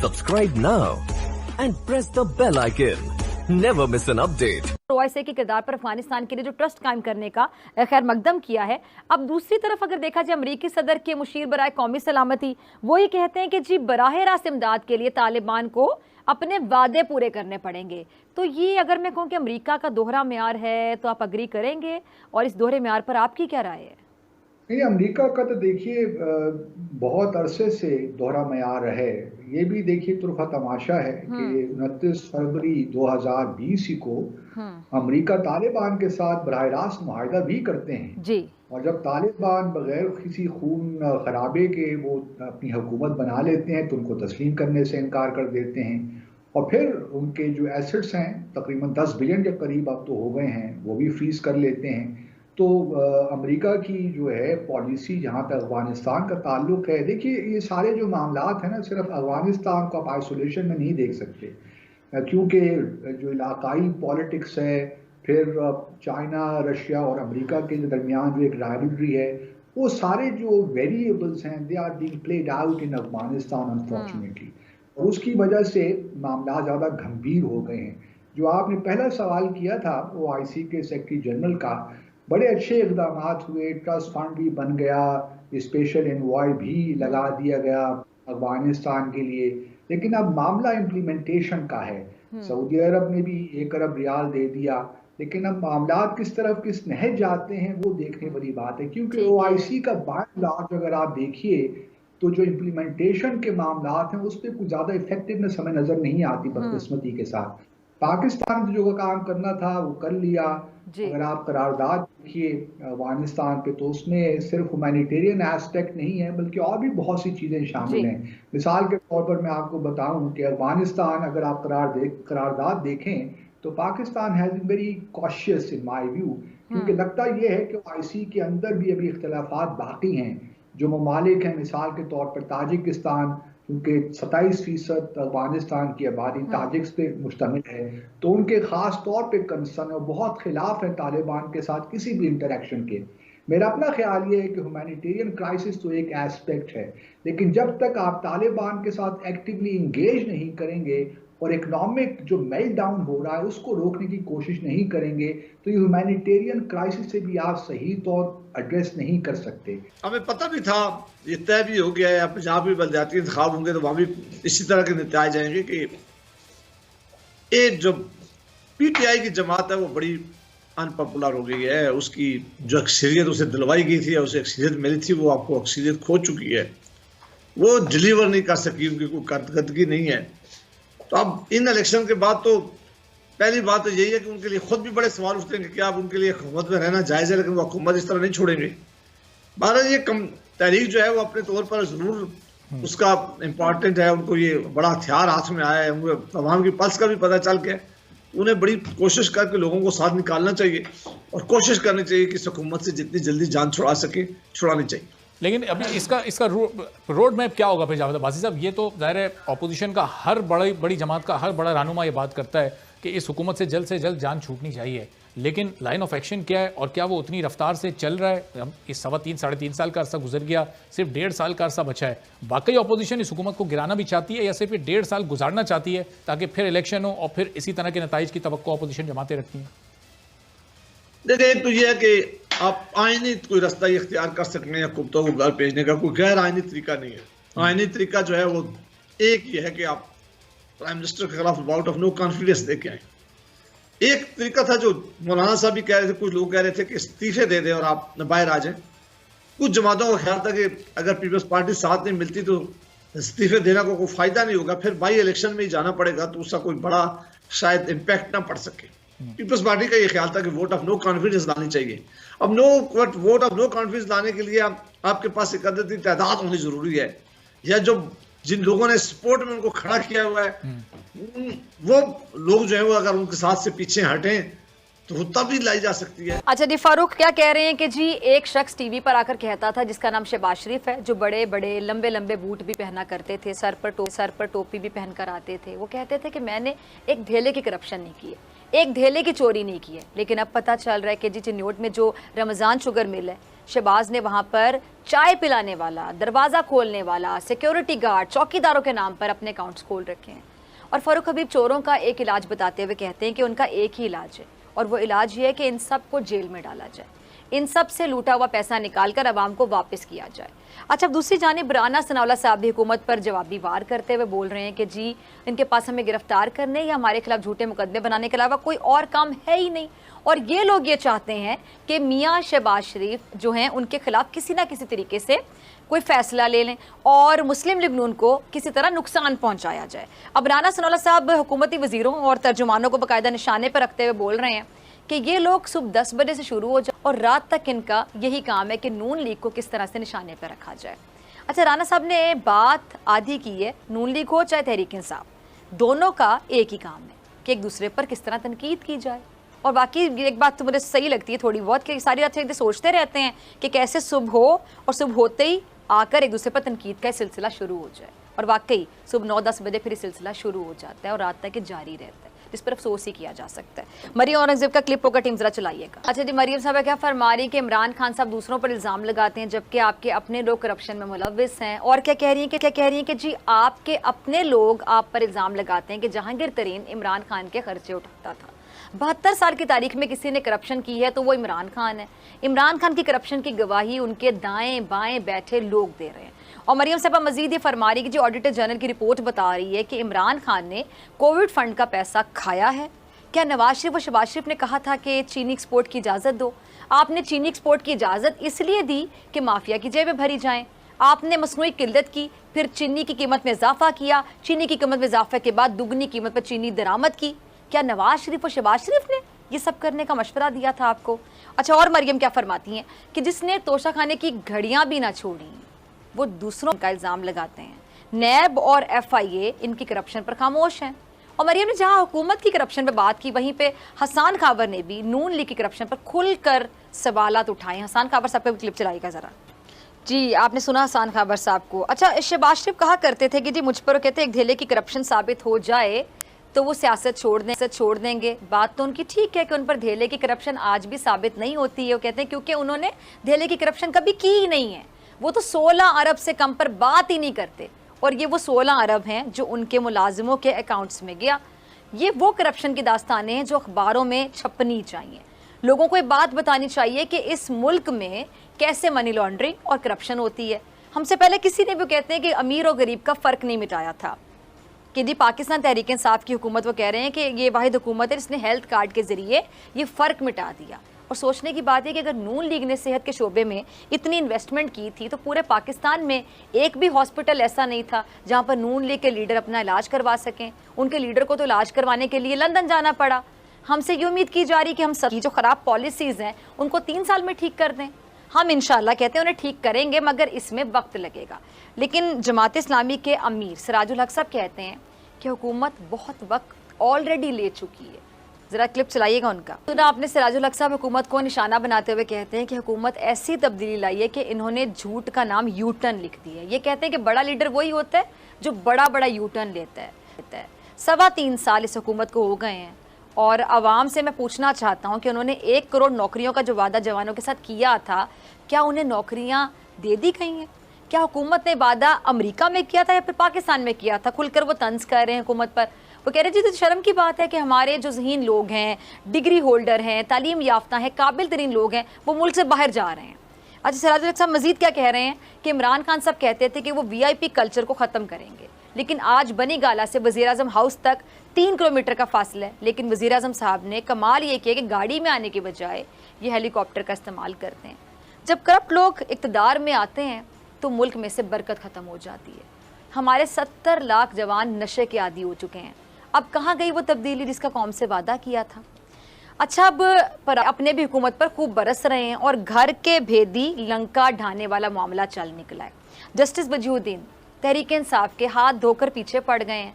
Subscribe now and press the bell icon. Never miss an update. OIC के किरदार पर अफगानिस्तान के लिए जो ट्रस्ट कायम करने का खैर मकदम किया है। अब दूसरी तरफ अगर देखा जाए अमरीकी सदर के मुशीर बराए कौमी सलामती वो ये कहते हैं कि जी बराह रास्त इमदाद के लिए तालिबान को अपने वादे पूरे करने पड़ेंगे। तो ये अगर मैं कहूँ कि अमरीका का दोहरा मेयार है तो आप अग्री करेंगे, और इस दोहरे मेयार पर आपकी क्या राय है? नहीं, अमेरिका का तो देखिए बहुत अरसे से दोहरा मयार है। ये भी देखिए तुरफा तमाशा है कि 29 फरवरी 2020 को अमेरिका तालिबान के साथ बराह रास्त मुआहदा भी करते हैं जी। और जब तालिबान बगैर किसी खून खराबे के वो अपनी हुकूमत बना लेते हैं तो उनको तस्लीम करने से इनकार कर देते हैं, और फिर उनके जो एसेट्स हैं तकरीबन 10 बिलियन के करीब अब तो हो गए हैं वो भी फ्रीज कर लेते हैं। तो अमेरिका की जो है पॉलिसी जहाँ तक अफगानिस्तान का ताल्लुक है, देखिए ये सारे जो मामलात हैं ना सिर्फ अफगानिस्तान को आप आइसोलेशन में नहीं देख सकते, क्योंकि जो इलाकाई पॉलिटिक्स है, फिर चाइना रशिया और अमेरिका के दरमियान जो एक राइवलरी है, वो सारे जो वेरिएबल्स हैं they are being played out in Afghanistan unfortunately, और उसकी वजह से मामला ज़्यादा गंभीर हो गए हैं। जो आपने पहला सवाल किया था OIC के सेक्रेटरी जनरल का, बड़े अच्छे इक़दाम हुए, ट्रस्ट फंड भी बन गया, स्पेशल एनवॉय भी लगा दिया गया अफगानिस्तान के लिए, लेकिन अब मामला इम्प्लीमेंटेशन का है। सऊदी अरब ने भी 1 अरब रियाल दे दिया, लेकिन अब मामलात किस तरफ किस नहज जाते हैं वो देखने वाली बात है, क्योंकि OIC का बाय लार्ज अगर आप देखिए तो जो इम्प्लीमेंटेशन के मामलात हैं उस पर कुछ ज़्यादा इफेक्टिवनेस हमें नज़र नहीं आती बदकिस्मती के साथ। पाकिस्तान जो काम करना था वो कर लिया। अगर आप करारदाद देखिए अफगानिस्तान पे तो उसमें सिर्फ ह्यूमैनिटेरियन एस्पेक्ट नहीं है बल्कि और भी बहुत सी चीज़ें शामिल हैं। मिसाल के तौर पर मैं आपको बताऊं कि अफगानिस्तान अगर आप करारदाद देखें तो Pakistan has been very cautious in my view, क्योंकि लगता ये है कि OIC के अंदर भी अभी इख्तलाफात बाकी हैं। जो ममालिक हैं मिसाल के तौर पर ताजिकिस्तान, क्योंकि 27% अफगानिस्तान की आबादी ताजिक्स पे मुश्तमिल है, तो उनके ख़ास तौर पे कंसर्न और बहुत खिलाफ है तालिबान के साथ किसी भी इंटरेक्शन के। मेरा अपना ख्याल ये है कि ह्यूमैनिटेरियन क्राइसिस तो एक एस्पेक्ट है, लेकिन जब तक आप तालिबान के साथ एक्टिवली इंगेज नहीं करेंगे और इकोनॉमिक जो मेल्ट डाउन हो रहा है उसको रोकने की कोशिश नहीं करेंगे तो ये ह्यूमैनिटेरियन क्राइसिस से भी आप सही तौर एड्रेस नहीं कर सकते। हमें पता भी था, ये तय भी हो गया है, अब जहाँ भी बलदियाती इंतखाब होंगे तो वहाँ भी इसी तरह के नतीजे आएंगे कि एक जो PTI की जमात है वो बड़ी अनपॉपुलर हो गई है। उसकी जो अक्सरियत उसे दिलवाई गई थी, उसे अक्सरियत मिली थी, वो आपको अक्सरियत खो चुकी है, वो डिलीवर नहीं कर सकी, उनकी कोई कारकर्दगी नहीं है। तो अब इन इलेक्शन के बाद तो पहली बात तो यही है कि उनके लिए खुद भी बड़े सवाल उठते हैं कि क्या अब उनके लिए हुकूमत में रहना जायज़ है, लेकिन वो हुकूमत इस तरह नहीं छोड़ेंगे। बहरहाल ये तहरीक जो है वो अपने तौर पर ज़रूर उसका इम्पॉर्टेंट है, उनको ये बड़ा हथियार हाथ में आया है, उनको अवाम की पल्स का भी पता चल गया, उन्हें बड़ी कोशिश करके लोगों को साथ निकालना चाहिए और कोशिश करनी चाहिए कि इस हुकूमत से जितनी जल्दी जान छुड़ा सके छुड़ानी चाहिए। लेकिन अभी इसका रोड मैप क्या होगा फिर जावेद अब्बासी साहब? ये तो ज़ाहिर है अपोजिशन का हर बड़ी जमात का हर बड़ा रहनुमा ये बात करता है कि इस हुकूमत से जल्द जान छूटनी चाहिए, लेकिन लाइन ऑफ एक्शन क्या है और क्या वो उतनी रफ्तार से चल रहा है? हम इस 3.5-3.5 साल का अरसा गुजर गया, सिर्फ 1.5 साल का अरसा बचा है। वाकई अपोजिशन इस हुकूमत को गिराना भी चाहती है या सिर्फ 1.5 साल गुजारना चाहती है ताकि फिर इलेक्शन हो और फिर इसी तरह के नताइज की तवक्को अपोजिशन जमातें रखती हैं? देखिए, एक तो ये है कि आप आईनी कोई रास्ता इख्तियार कर सकते हैं या कुत्तों को घर भेजने का कोई गैर आईनी तरीका नहीं है। आईनी तरीका जो है वो एक ही है कि आप प्राइम मिनिस्टर के खिलाफ वोट ऑफ नो कॉन्फिडेंस देके आए। एक तरीका था जो मौलाना साहब भी कह रहे थे, कुछ लोग कह रहे थे कि इस्तीफे दे दें और आप बाहर आ जाएं। कुछ जमातों का ख्याल था कि अगर पीपल्स पार्टी साथ नहीं मिलती तो इस्तीफे देना को कोई फायदा नहीं होगा, फिर बाई इलेक्शन में ही जाना पड़ेगा तो उसका कोई बड़ा शायद इम्पैक्ट ना पड़ सके। पीपल्स पार्टी का ये ख्याल था कि वोट ऑफ नो कॉन्फिडेंस लानी चाहिए। अब वोट ऑफ नो कॉन्फिडेंस लाने के लिए आपके पास एक अददी तादाद होनी जरूरी है, या जो जिन लोगों ने सपोर्ट में उनको खड़ा किया हुआ है वो लोग जो है वो अगर उनके साथ से पीछे हटें तो तब भी लाई जा सकती है। अच्छा जी, फारूक क्या कह रहे हैं कि जी एक शख्स टीवी पर आकर कहता था जिसका नाम शहबाज शरीफ है, जो बड़े बड़े लंबे लंबे बूट भी पहना करते थे, सर पर टोपी भी पहन कर आते थे, वो कहते थे कि मैंने एक धेले की करप्शन नहीं की है, एक धेले की चोरी नहीं की है, लेकिन अब पता चल रहा है कि जी चिन्नौट में जो रमज़ान शुगर मिल है शहबाज ने वहां पर चाय पिलाने वाला, दरवाज़ा खोलने वाला, सिक्योरिटी गार्ड, चौकीदारों के नाम पर अपने अकाउंट्स खोल रखे हैं। और फारूक हबीब चोरों का एक इलाज बताते हुए कहते हैं कि उनका एक ही इलाज है, और वो इलाज ये है कि इन सब को जेल में डाला जाए, इन सब से लूटा हुआ पैसा निकालकर अवाम को वापस किया जाए। अच्छा, अब दूसरी जानिब राना सनाउल्लाह साहब भी हुकूमत पर जवाबी वार करते हुए बोल रहे हैं कि जी इनके पास हमें गिरफ्तार करने या हमारे खिलाफ झूठे मुकदमे बनाने के अलावा कोई और काम है ही नहीं, और ये लोग ये चाहते हैं कि मियाँ शहबाज शरीफ जो हैं उनके खिलाफ किसी ना किसी तरीके से कोई फैसला ले लें और मुस्लिम लीग नून को किसी तरह नुकसान पहुंचाया जाए। अब राना सनाउल्लाह साहब हुकूमती वजीरों और तर्जुमानों को बाकायदा निशाने पर रखते हुए बोल रहे हैं कि ये लोग सुबह 10 बजे से शुरू हो जाए और रात तक इनका यही काम है कि नून लीग को किस तरह से निशाने पर रखा जाए। अच्छा, राना साहब ने बात आधी की है, नून लीग हो चाहे तहरीक इंसाफ, दोनों का एक ही काम है कि एक दूसरे पर किस तरह तनकीद की जाए। और बाकी एक बात तो मुझे सही लगती है थोड़ी बहुत कि सारी रात सोचते रहते हैं कि कैसे सुबह हो और सुबह होते ही आकर एक दूसरे पर तनकीद का सिलसिला शुरू हो जाए, और वाकई सुबह 9-10 बजे फिर सिलसिला शुरू हो जाता है और रात तक जारी रहता है, जिस पर अफसोस ही किया जा सकता है। मरियम औरंगजेब का क्लिप होगा, टीम जरा चलाइएगा। अच्छा जी, मरियम साहब क्या फरमा रही कि इमरान खान साहब दूसरों पर इल्ज़ाम लगाते हैं जबकि आपके अपने लोग करप्शन में मुलव्विस हैं, और क्या कह रही हैं कि जी आपके अपने लोग आप पर इल्ज़ाम लगाते हैं कि जहांगीर तरीन इमरान खान के खर्चे उठाता था। 72 साल की तारीख में किसी ने करप्शन की है तो वो इमरान खान है। इमरान खान की करप्शन की गवाही उनके दाएं बाएं बैठे लोग दे रहे हैं। और मरियम साहबा मजीद ये फरमा रही कि जो ऑडिटर जनरल की रिपोर्ट बता रही है कि इमरान खान ने कोविड फंड का पैसा खाया है। क्या नवाज शरीफ और शहबाज शरीफ ने कहा था कि चीनी एक्सपोर्ट की इजाज़त दो? आपने चीनी एक्सपोर्ट की इजाज़त इसलिए दी कि माफिया की जेबें भरी जाएँ। आपने मसनूई किल्लत की, फिर चीनी की कीमत में इजाफा किया, चीनी की कीमत में इजाफे के बाद दुगनी कीमत पर चीनी दरामद की। क्या नवाज शरीफ और शहबाज शरीफ ने ये सब करने का मशवरा दिया था आपको? अच्छा, और मरियम क्या फरमाती हैं कि जिसने तोशाखाने की घड़ियां भी ना छोड़ी वो दूसरों का इल्ज़ाम लगाते हैं। नैब और FIA इनकी करप्शन पर खामोश हैं। और मरियम ने जहां हुकूमत की करप्शन पर बात की, वहीं पे हसन खाबर ने भी नून लीग की करप्शन पर खुलकर सवालात उठाए। हसन खाबर साहब पे क्लिप चलाइएगा जरा। जी, आपने सुना हसन खाबर साहब को। अच्छा, शहबाज शरीफ कहा करते थे कि जी मुझ पर कहते एक धेले की करप्शन साबित हो जाए तो वो सियासत छोड़ देंगे। बात तो उनकी ठीक है कि उन पर धेले की करप्शन आज भी साबित नहीं होती है। वो कहते हैं क्योंकि उन्होंने धेले की करप्शन कभी की ही नहीं है। वो तो 16 अरब से कम पर बात ही नहीं करते, और ये वो 16 अरब हैं जो उनके मुलाजिमों के अकाउंट्स में गया। ये वो करप्शन की दास्तानें हैं जो अखबारों में छपनी चाहिए। लोगों को ये बात बतानी चाहिए कि इस मुल्क में कैसे मनी लॉन्ड्रिंग और करप्शन होती है। हमसे पहले किसी ने भी कहते हैं कि अमीर और गरीब का फ़र्क नहीं मिटाया था कि जी पाकिस्तान तहरीक इंसाफ की हुकूमत, वो कह रहे हैं कि ये वाहिद हुकूमत है जिसने हेल्थ कार्ड के ज़रिए ये फ़र्क मिटा दिया। और सोचने की बात है कि अगर नून लीग ने सेहत के शोबे में इतनी इन्वेस्टमेंट की थी तो पूरे पाकिस्तान में एक भी हॉस्पिटल ऐसा नहीं था जहाँ पर नून लीग के लीडर अपना इलाज करवा सकें। उनके लीडर को तो इलाज करवाने के लिए लंदन जाना पड़ा। हमसे ये उम्मीद की जा रही कि हम सबकी जो ख़राब पॉलिसीज़ हैं उनको 3 साल में ठीक कर दें। हम इंशाल्लाह कहते हैं उन्हें ठीक करेंगे, मगर इसमें वक्त लगेगा। लेकिन जमात इस्लामी के अमीर सिराजुल हक साहब कहते हैं कि हुकूमत बहुत वक्त ऑलरेडी ले चुकी है। ज़रा क्लिप चलाइएगा उनका। तो ना आपने सिराजुल हक साहब हुकूमत को निशाना बनाते हुए कहते हैं कि हुकूमत ऐसी तब्दीली लाई है कि इन्होंने झूठ का नाम यू टर्न लिख दिया है। ये कहते हैं कि बड़ा लीडर वही होता है जो बड़ा बड़ा यू टर्न लेता है। 3.25 साल इस हुकूमत को हो गए हैं, और आवाम से मैं पूछना चाहता हूँ कि उन्होंने 1 करोड़ नौकरियों का जो वादा जवानों के साथ किया था, क्या उन्हें नौकरियाँ दे दी गई हैं? क्या हुकूमत ने वादा अमेरिका में किया था या फिर पाकिस्तान में किया था? खुलकर वो तंज कर रहे हैं हुकूमत पर। वो कह रहे जी तो शर्म की बात है कि हमारे जो ज़हीन लोग हैं, डिग्री होल्डर हैं, तालीम याफ्ता हैं, काबिल तरीन लोग हैं, वो मुल्क से बाहर जा रहे हैं। अच्छा, सिराजुल हक साहब मजीद क्या कह रहे हैं कि इमरान खान साहब कहते थे कि वो VIP कल्चर को ख़त्म करेंगे, लेकिन आज बनी गाला से वज़ीर आज़म हाउस तक 3 किलोमीटर का फासला है, लेकिन वज़ीर आज़म साहब ने कमाल ये किया कि गाड़ी में आने के बजाय ये हेलीकॉप्टर का इस्तेमाल करते हैं। जब करप्ट लोग इक़्तिदार में आते हैं तो मुल्क में से बरकत ख़त्म हो जाती है। हमारे 70 लाख जवान नशे के आदी हो चुके हैं। अब कहाँ गई वो तब्दीली जिसका कौम से वादा किया था? अच्छा, अब पर अपने भी हुकूमत पर खूब बरस रहे हैं और घर के भेदी लंका ढाने वाला मामला चल निकला है। जस्टिस वजीहुद्दीन तहरीक इंसाफ के हाथ धोकर पीछे पड़ गए हैं।